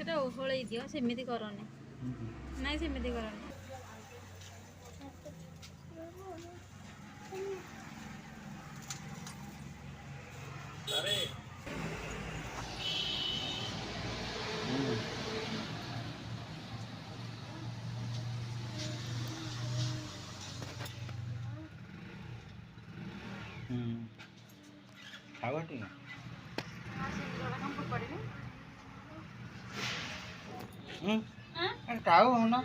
ସେଟା ଓହଳେଇ ଦିଅ, ସେମିତି କରନି। ନାଇଁ ସେମିତି କରନି। ଖାଇବା ଟିକେ ଖାଉ ନା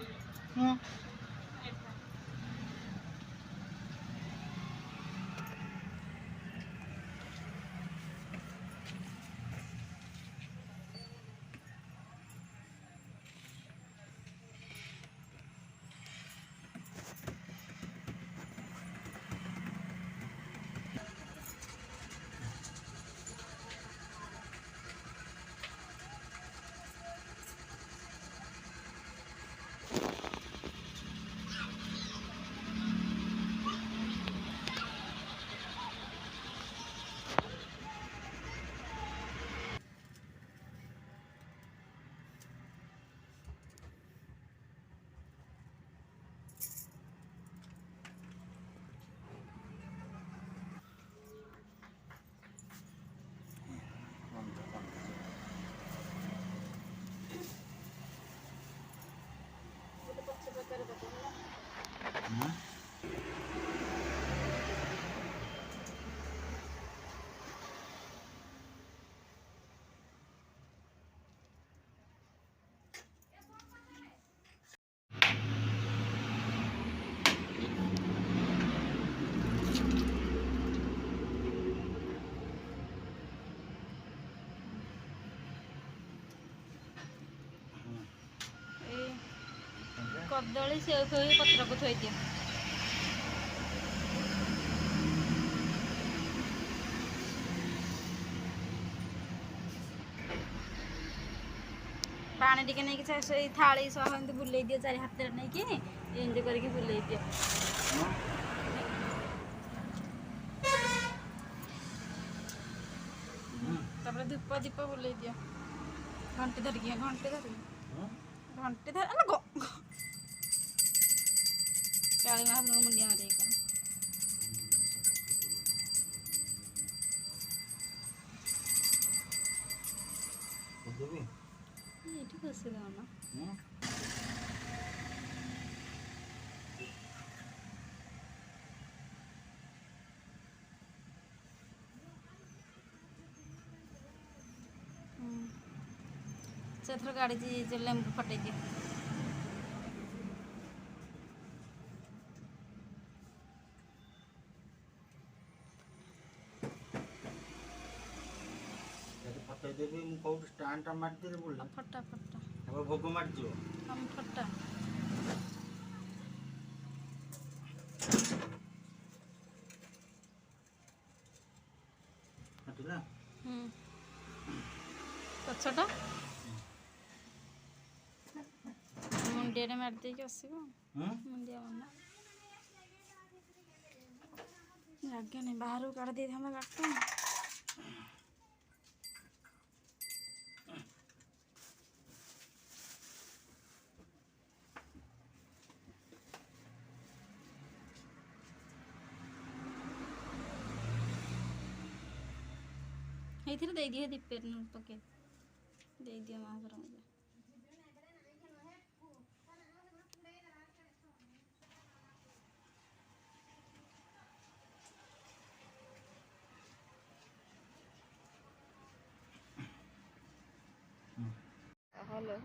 କଦଳୀ ସେଉ ଫେଉ ପତ୍ରକୁ ଥୋଇଦିଅ। ପାଣି ଟିକେ ନେଇକି ସେଇ ଥାଳି ସହ ଏମିତି ବୁଲେଇ ଦିଅ, ଚାରି ହାତରେ ନେଇକି ଏମିତି କରିକି ବୁଲେଇ ଦିଅ। ତାପରେ ଧୂପ ଦୀପ ବୁଲେଇ ଦିଅ, ଘଣ୍ଟି ଧରିକି ଘଣ୍ଟି ଧରି କାଳୀ ମହାପ୍ରଭୁ ମୁଣ୍ଡିଆ ମାରିକି କର। ଏଇଠି ବସି ଦଉନ। ସେଥିର ଗାଡ଼ି ଲେମ୍ବୁ ଫଟେଇ ଦିଅ। ଫଟେଇଦେବି ମୁଁ କୋଉଠି ଷ୍ଟାଣ୍ଡଟା ମାରିଦେବି ବୋଲି ଫଟା ଫଟା ଏବେ ଭୋଗ ମାରିଯିବ। ଫଟା ପଛଟା ମୁଣ୍ଡିଆରେ ମାରିଦେଇକି ଆସିବ। ମୁଣ୍ଡିଆ ମନା ଜାଗା ନାହିଁ, ବାହାରକୁ କାଢ଼ି ଦେଇଥାନ୍ତା କାଟୁନି। ହେଇଥିରେ ଦେଇଦିଅ, ଦୀପରେ ପକେଇ ଦେଇଦିଅ ମହାପ୍ରଭୁଙ୍କୁ। ହ୍ୟାଲୋ।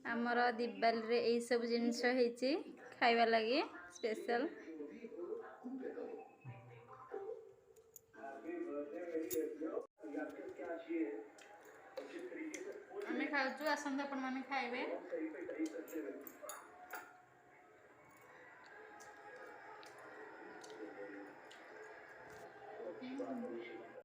ଆମର ଦିବାलीରେ ଏଇ ସବୁ ଜିନିଷ ହେଇଛି ଖାଇବା ଲାଗି ସ୍ପେଶାଲ। ଆମେ ଖାଉଛୁ, ଆସନ୍ତୁ ଆପଣମାନେ ଖାଇବେ।